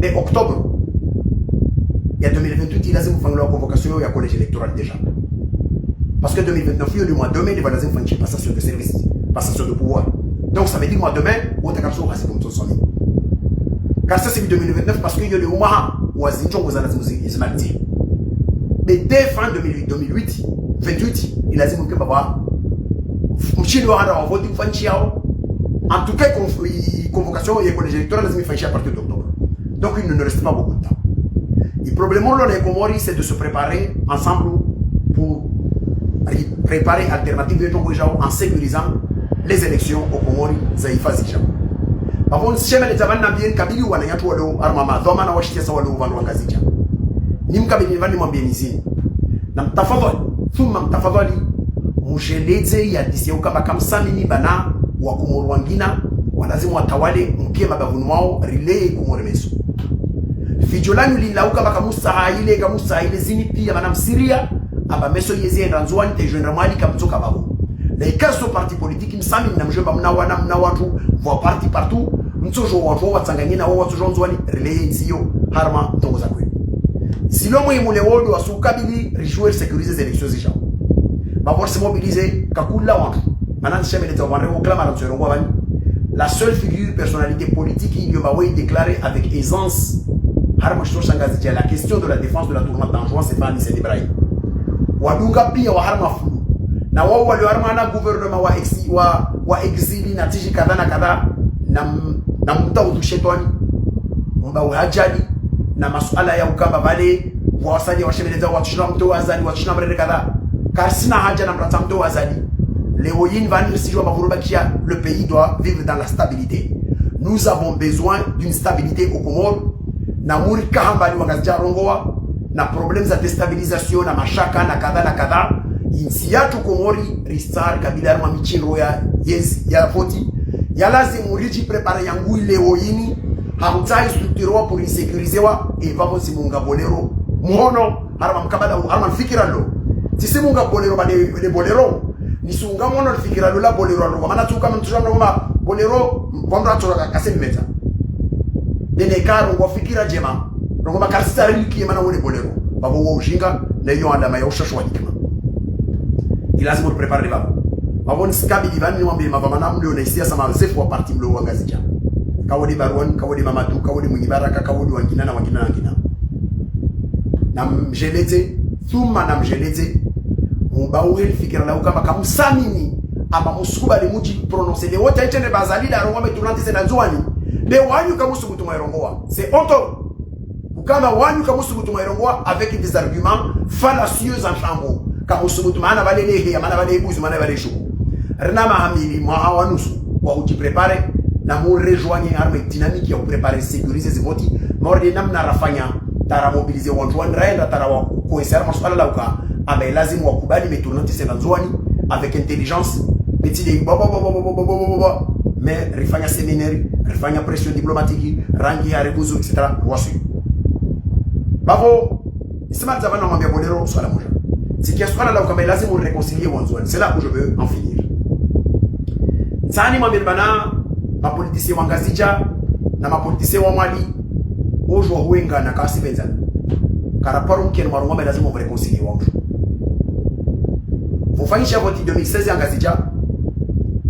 de octobre il y a 2028 il lazima ufanye la convocation ya collège électoral déjà parce que 2029 le mois demain il va lazima ufanye passation de service passation de pouvoir donc ça veut dire mois demain ou ta kapso rasi pour son car ça c'est 2029 parce que il y a le mois wazinjongo za lazima izimalizie mais dès fin 2008 28 il lazima que baba mchini wa handa wa vote kufanyia yao en tout cas convocation ya collège électoral lazima ifanyike à partir d'octobre. Donc il ne reste pas beaucoup de temps. Le problème dans les Comores, c'est de se préparer ensemble pour préparer alternative en sécurisant les élections aux Comores Zaïfa Zija. Par contre, si jamais les Taban n'abien Kabili ou Anayatu Walo, Armama, Domana Washtia Sawalo, Vanwanga Zija. Nim Kabili Vani Mambienizi. Nam Tafadoli, Fumam Tafadoli, Moucheledze, Yadisi Okabakam Samini Bana, Wakumor Wangina, Walazimu Watawale, Mkie Mabavunwao, Relay Kumoremesu. Fijolani lilauka baka musa ile zini pia manam Syria aba meso yezi ndanzwani te joindre mwali kamtoka babo na ikaso parti politique msami na mjomba mna watu voix parti partout mtojo watu watsanganyina watu jonzwani relay nzio harma tongoza kwe silo muhimule wodo asukabili rejouer sécuriser les élections déjà ba force mobiliser kakula watu manan chemele to wanre okla na tsero ngwani la seule figure personnalité politique qui lui a déclaré avec aisance la question de la défense de la tournante d'Anjouan, c'est pas Anissé Ibrahim. Wadunga pia wa harma fulu. na wao walioarma na gouvernement wa exili na tiji kadha na kadha na mtaudu shetani mba uhajali na masuala ya ukamba vale wasani washemeleza watushina mto wazali watushina mrede kadha karsina haja na mrata mto wazali leo yin vanir si jwa bavuruba kia le pays doit vivre dans la stabilité. Nous avons besoin d'une stabilité au Comores na muri kahambali wangazija rongoa na problème za déstabilisation na mashaka na kadha insi yatu Komori ristar kabila arma michinro ya foti ya lazimu riji prepare yangu leo yini hamtai structurewa pour insécuriser et vamos simunga bolero muhono harama mkabala harama fikira lo tisimunga bolero bade bolero nisunga mono fikira lo la bolero lo maana tu kama mtu kama bolero bomba toka kasemi meta dene karo ngo fikira jema ngoma karsita riliki maana wole bolero babo wo ujinga na hiyo andama ya ushashwa hikma ilazima prepare babo maboni skabi divani mwambie mavamana mlio na hisia sama mzefu wa parti mlio wangazija kawodi Barwan kawodi Mamadu kawodi Mwibaraka kawodi wangina na na mjelete thumma na mjelete mbawe fikira la ukamba kamsamini ama musukuba le muji prononcer le wote etene bazali da rongo metunanti se nazwani le wanyu kamusu mutuma irongoa c'est honte ukamba wanyu kamusu mutuma irongoa avec des arguments fallacieux en chambo kamusu mutuma ana vale lehe mana vale buzu mana vale shuku rena mahamili mwa hawanusu kwa ujiprepare na mu rejoigner arme dynamique ya préparer sécuriser ces votes morde namna rafanya tara mobiliser watu wanraenda tara wa kuesera masuala la uka ame lazima wakubali metunanti se nazwani avec intelligence petite mais rifanya séminaire rifanya pression diplomatique rangi ya rebuzo etc. wasu bavo isema zavana mwambia bolero swala moja sikia swala la ukamba lazima réconcilier wanzwani c'est là où je veux en finir tsani mwambia bana ma politicien wangazija na ma politicien wa Mali ojo huenga na kasi benza karaparo mkeni marungome lazima réconcilier wangu Fufanyisha voti 2016 angazija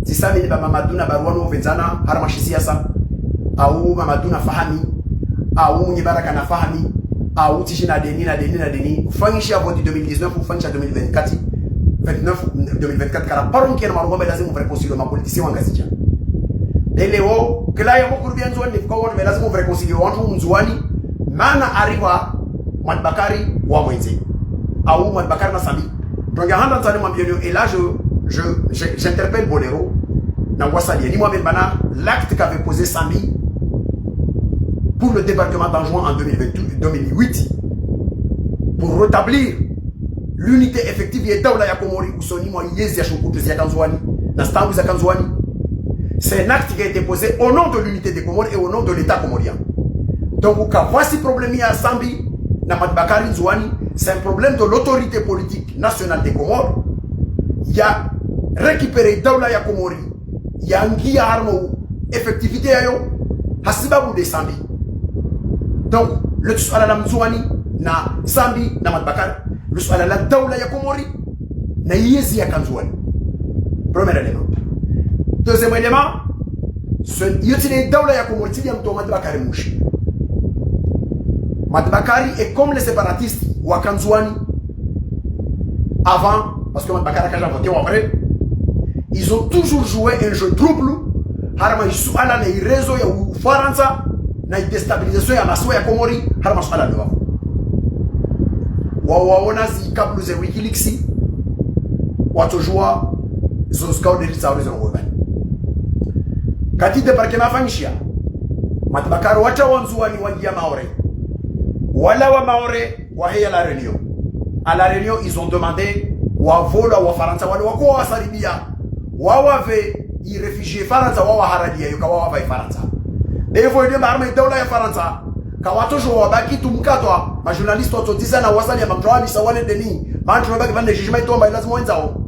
tisami ni Mamadou na Barwano venzana harama siasa au Mamadou na Fahami au Mwibaraka na Fahami au tishina deni fufanyisha voti 2019 fufanyisha 2024 2024 karaparo mkeni marungome lazima réconcilier ma politicien wangazija leo kila ya mkurubi nzwani kwa watu lazima réconcilier watu mzwani maana ariwa Mwadbakari wa mwenzi au Mwadbakari na Sami donc et là j'interpelle Bolero Nangwasali ni moi-même l'acte qu'avait posé Sami pour le débarquement d'Anjouan en 2008 pour rétablir l'unité effective et Daoula ya Komori usoni mwa yezi ya shukutu ya Kanzwani na stambu za Kanzwani. C'est un acte qui a été posé au nom de l'unité des Comores et au nom de l'État comorien. Donc voici le problème à Sambi na Mwadbakari Nzouani. C'est un problème de l'autorité politique nationale des Comores. Il y a récupéré Daoula ya Komori. Il y a Ngia Harmo. Effectivité yo. Hasibabu de Sambi. Donc, le Tsuala Mzouani, na Sambi, na Mwadbakari. Le Tsuala la Daoula ya Komori. Na Yezi ya Kanzouani. Premier élément. Deuxième élément. Il y a Daoula ya Komori. Il y a Mwadbakari Mouchi. Mwadbakari est comme les séparatistes ou à Kanzouani avant, parce que Mwadbakari a voté après, ils ont toujours joué un jeu trouble. Harma isu ala na irezo ya Ufaransa na destabilisation ya maswa ya Komori harma swala lwa. Waona zi kablu ze WikiLeaks watojua zo skao de litsauri zo ngobani. Kati departement fanyishia Mwadbakari wacha wanzuani wangia maore. Voilà wa maore wa heya la réunion. À la réunion, ils ont demandé wa vola wa Faransa wale wako wa saribia. Wawave i réfugié Faransa wa haradia yuka wa vai Faransa. Devo ile marme Daoula ya Faransa. Kawato jo wabaki tumkatwa. Ma journaliste wato disa na wasali ya mamjwani sawane deni. Manjo wabaki vande jugement tomba lazima wenzao.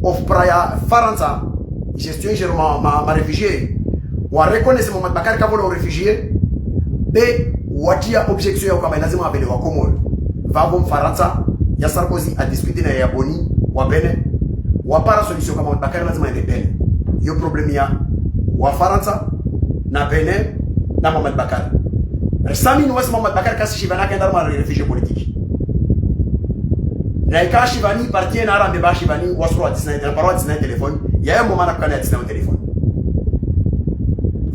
Of praya Faransa. Gestion gérement ma réfugié. Wa reconnaître mon Mwadbakari kavola au réfugié. B watia objection ya kama lazima abele wa Komoro vavo Faransa ya Sarkozy a discuté na ya Boni wa Benin wa para solution kama Mwadbakari lazima ende Benin yo problème ya wa Faransa na Benin na Mwadbakari Sami ni wasi Mwadbakari kasi shibana kenda ma réfugié politique Naika Shivani partie na rambe ba Shivani wasro à Disney na paroi Disney téléphone. Il y a un moment na kana Disney au téléphone.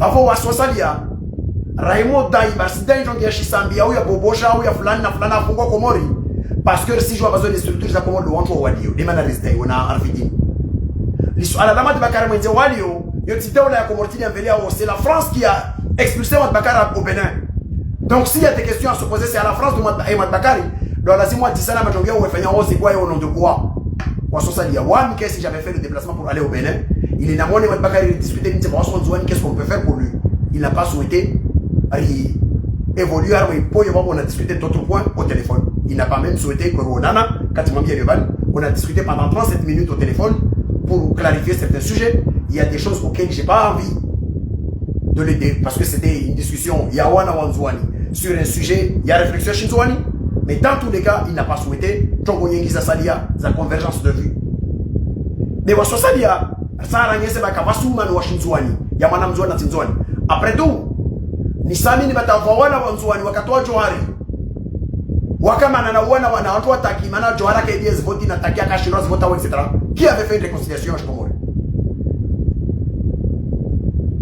Avant wasro salia Raimo dai basidai jongia shisambia ou ya bobosha ou ya fulani na fulani afungwa Komori parce que si je vois besoin des structures za Komori le wantu walio de mana resdai ona arfidi. L'histoire la mode Bakar mwenze walio yo titeola ya Komortini envelia c'est la France qui a expulsé Mad Bakar au Bénin. Donc s'il y a des questions à se poser c'est à la France de Mad Bakari. Donc là, si moi, dis ça, là, je c'est quoi au nom de quoi? Si j'avais fait le déplacement pour aller au Bénin, il est dans il discutait, qu'est-ce qu'on peut faire pour lui? Il n'a pas souhaité évoluer, on a discuté d'autres points au téléphone. Il n'a pas même souhaité que Ronana, quand il m'a mis on a discuté pendant 37 minutes au téléphone pour clarifier certains sujets. Il y a des choses auxquelles je n'ai pas envie de l'aider parce que c'était une discussion Yawana Wanzouani sur un sujet, il y a réflexion Shinzouani. Mais dans tous les cas, il n'a pas souhaité la convergence de vue. Mais Wasosalia, ça a c'est ma Kavasuman Washinzouani, Yamanam Zouana Tinzouani. Après tout, Nisami ni Batavawana Wanzouani, Wakatoa Johari. Wakamana na wana watu wataki, mana Johara Kedies voti na Takia Kashiros vota, etc. Qui avait fait une réconciliation à Komori?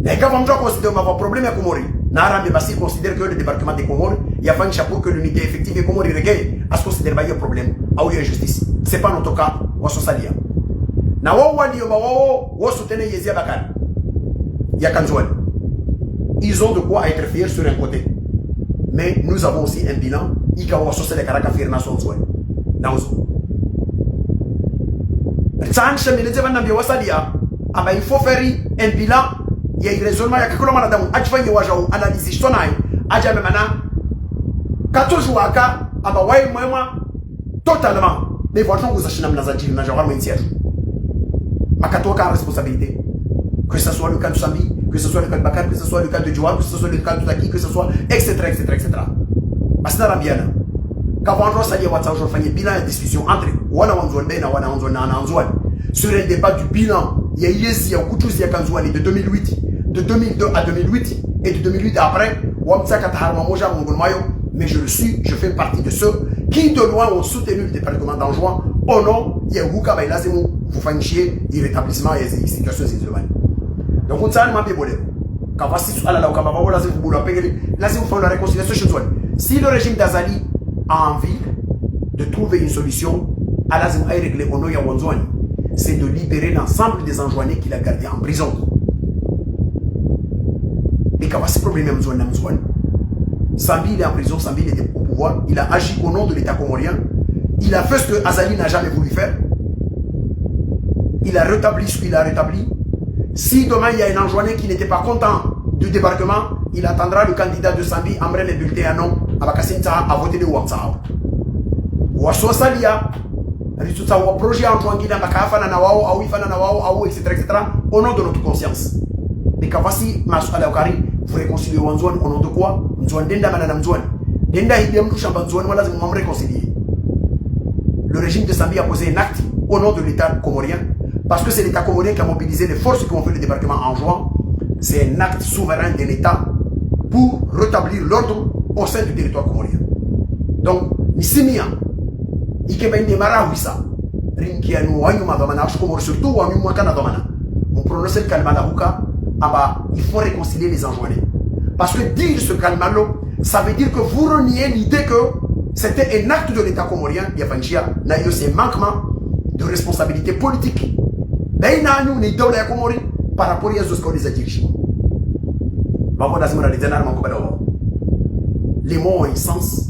Et quand on considère un problème à Komori, Narambe Bassi considère que le débarquement des Comores, il y a pas un chapeau que l'unité effective des Comores regagne à se considérer qu'il y a un problème, à où il y a injustice. Ce n'est pas notre cas, on s'en salia. Na wawali yo soutenir Yezia Bakar. Il y a Kanzouane. Ils ont de quoi être fiers sur un côté. Mais nous avons aussi un bilan. Il y a les Karaka Firna Sonzouane. Naozo. Il faut faire un bilan. Il y a un raisonnement, il y a quelque chose qui est analysé. Il y a un 14 jours, totalement. Mais voilà, vous achetez un nazajir, un genre de siège. Ma responsabilité. Que ce soit le cas de Sambi, que ce soit le cas de Bakar, que ce soit le cas de Djouar, que ce soit le cas de Taki, que ce soit, etc. Parce que c'est bien. Quand on ça y est, on fait un bilan et discussion entre Wana Wanzouane et Wana Wanzouane sur un débat du bilan. Il y a Yezi, il y a Koutouz, il y a Kanzouane de 2008. De 2002 à 2008 et de 2008 après, mais je le suis, je fais partie de ceux qui de loin ont soutenu le département d'Anjouan au nom de Yahouka Bailazemou, vous faites chier, du rétablissement et des situations inhumaines. Donc on s'en m'a bien volé. Quand on va s'y aller là, on va faire la réconciliation chez toi. Si le régime d'Azali a envie de trouver une solution à l'Azim à régler au nom de Yawanzouani, c'est de libérer l'ensemble des Anjouanais qu'il a gardés en prison. Mais quand ce problème Sambi il est en prison, Sambi il était au pouvoir, il a agi au nom de l'État comorien, il a fait ce que Azali n'a jamais voulu faire, il a rétabli ce qu'il a rétabli. Si demain il y a un Anjouanais qui n'était pas content du débarquement, il attendra le candidat de Sambi, Amren et bulletin à non, à voter de Ouansao. Ouasso Salia, projet Antoine Guida, etc. Au nom de notre conscience. Mais quand voici Masu Alaokari, vous réconciliez Wanzouane au nom de quoi? Mzouane Denda Manana Mzouane. Denda Hidem Touchamba Mzouane, voilà, c'est mon réconcilier. Le régime de Sambi a posé un acte au nom de l'État comorien, parce que c'est l'État comorien qui a mobilisé les forces qui ont fait le débarquement en juin. C'est un acte souverain de l'État pour rétablir l'ordre au sein du territoire comorien. Donc, Nissimia, Ikeben Demara Wissa, Rinkianu, Wanyuma Domana, surtout Wanyuma Kanadamana. On prononce le Kalmanahuka. Il faut réconcilier les Anjouanais. Parce que dire ce calmalo, ça veut dire que vous reniez l'idée que c'était un acte de l'État comorien, Yafanchia, c'est un manquement de responsabilité politique. Par rapport à ce qu'on les a dirigés. Les mots ont un sens.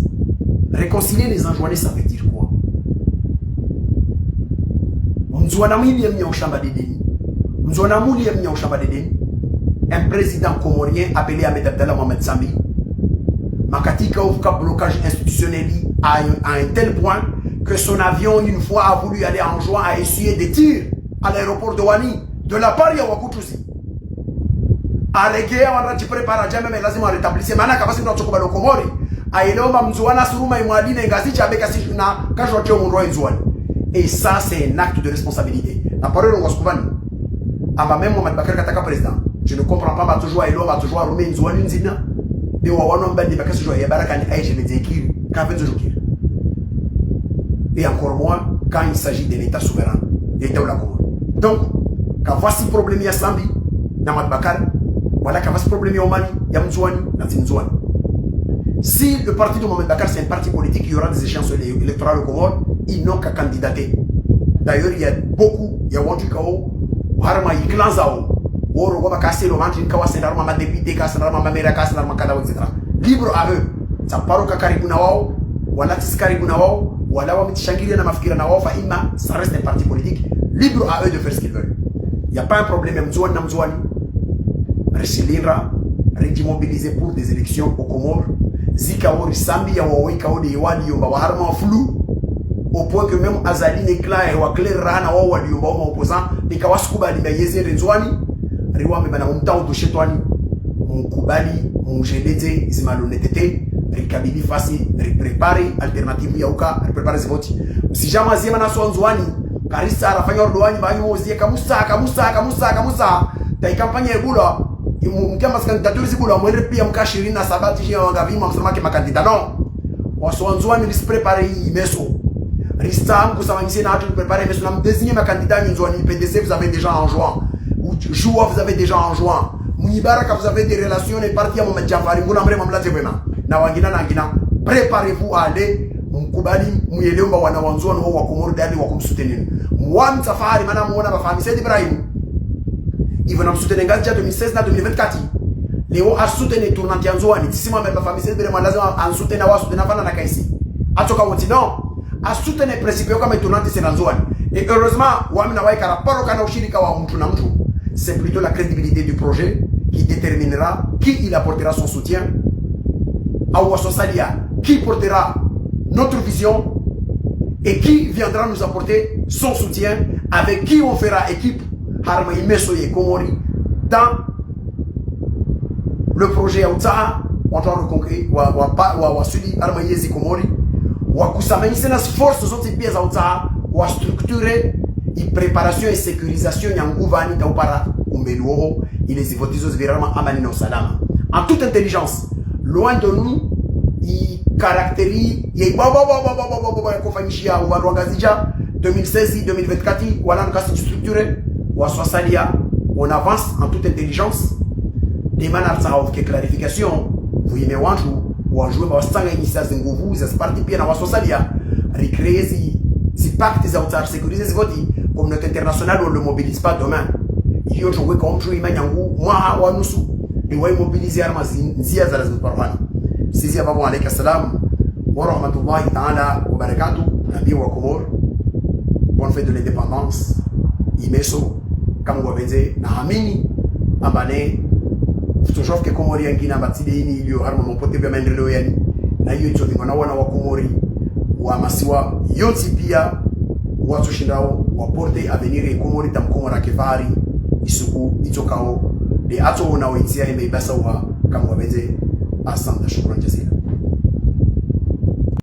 Réconcilier les Anjouanais, ça veut dire quoi? Un président comorien appelé Ahmed Abdallah Mohamed Sambi, Makatika Oufka blocage institutionnel à un tel point que son avion, une fois, a voulu aller en juin, a essuyé des tirs à l'aéroport de Wani, de la part de Wakutousi. Allégué, on a dit préparé à jamais, mais là, c'est moi rétablissé. Maintenant, quand on a dit que Comori, a été au Mamzouana, Suruma et Mouadine, et Gazi, avec Assijuna, quand je vois mon roi Nzouane. Et ça, c'est un acte de responsabilité. La parole de Waskouvani, à ma même Mohamed Bakar Kataka président. Je ne comprends pas, ma toujours à Elo, ma toujours à Romain Nzouane, Nzina. Mais on va non ben de Bakar Sujou, et Barakan, et je les ai écrits, qu'en fait, je joue. et encore moins quand il s'agit de l'État souverain, l'État de la Comore. Donc, quand voici le problème, il y a Sambi, Namad Bakar, voilà quand voici le problème, il y a Omani, il y a Mzouani, Natinzouani. Si le parti de Mohamed Bakar c'est un parti politique, il y aura des échéances électorales au Comore, ils n'ont qu'à candidater. D'ailleurs, il y a beaucoup, il y a Wantu Kao, Harma, il clans Zao, Woro Waba Kassé, le Mantin Kawa, c'est l'arme ma député, c'est l'arme ma mère, c'est l'arme Kadao, etc. Libre à eux. Ça parle qu'à Karibunawao, voilà Tiskaribunawao, voilà Wamitshangiria Namafikira Nawao, Faima, ça reste un parti politique. Libre à eux de faire ce qu'ils veulent. Il n'y a pas un problème, Mzouani, Namzouani, Rechilinra, redimobilisé pour des élections au Comores. Zikao, Risambi, Yawawi, Kao, de Yawali, Yoba, Harma, flou. Au point que même Azali Nekla et Wakler Rana Wawa Liomba opposant, les Kawaskuba Libayeze Renzwani, Riwa Mebana Mumtao de Chetwani, mon Koubali, mon Gélédé, ils malhonnêteté, Rikabili Fassi, préparer, alternative Yauka, préparer ses votes. Si jamais Zemana Swanzwani, Karissa, Rafayor Douani, Bayo, Zia Kamusa, ta campagne est boula, Mkama candidature Zibula, moi repli Mkashirina Sabati, Gavi, Mamsama qui ma candidat. Non, Waswanzwani, il se prépare, il meso. Ristam, que ça va initier notre préparer, mais nous désigner ma candidat, PDC, vous avez déjà en juin. Joua, vous avez déjà en juin. Mounibaraka, vous avez des relations, et parti à mon Medjafari, Mounamre, Mamla Zebena. Nawangina, Nangina, préparez-vous à aller, Moukubali, Mouyeleumba, Wanawanzon, Wakomor, Dali, Wakum soutenir. Mouam Safari, Madame Mouna, ma famille, c'est Ibrahim. Ils vont nous soutenir en 2016, 2024. Léo a soutenu tournant Tianzouani, si moi, ma famille, c'est Ibrahim, en soutenant Awa, soutenant Vanana Kaisi. Atoka Wotino. A soutenir les principes comme étonnant de Sénanzouane. Et heureusement, c'est plutôt la crédibilité du projet qui déterminera qui il apportera son soutien. À Ouassosalia, qui portera notre vision et qui viendra nous apporter son soutien, avec qui on fera équipe Harma Imesoye Komori dans le projet Aouta, on doit reconquérir, ou Sudi Harma Yezi Komori. Wakusamanyise nas forces zote pia za utaa wa structurer i préparation et sécurisation ya nguvani taupara umbeluo ile zivotizo virama amani na usalama en toute intelligence loin de nous i caractérise ye kufanyishia uwangazija 2016 2024 wala nkasi structuré wa sosalia on avance en toute intelligence des manarsa of clarification vous y mewanju wajue bawasanga initiative nguvu za parti pia na wasosalia recréer si pacte za utar sécuriser ces votes communauté internationale on le mobilise pas demain hiyo jouer comme tu imanyangu mwa wa nusu ni wa mobiliser arma zia za lazima parwana sisi hapa alayka salam wa rahmatullahi ta'ala wa barakatuh nabii wa Comore bonne fête de l'indépendance imeso kama waweze na hamini ambane toujours que Comori ngina batide ini ilio harma mpote bya maendeleo yani na hiyo hicho ngona wana wa Comori wa masiwa yoti pia watu shindao waporte avenir Comori tamkomora kefari isuku itokao de ato na waitia imebasa wa kama waweze asante shukran jazila.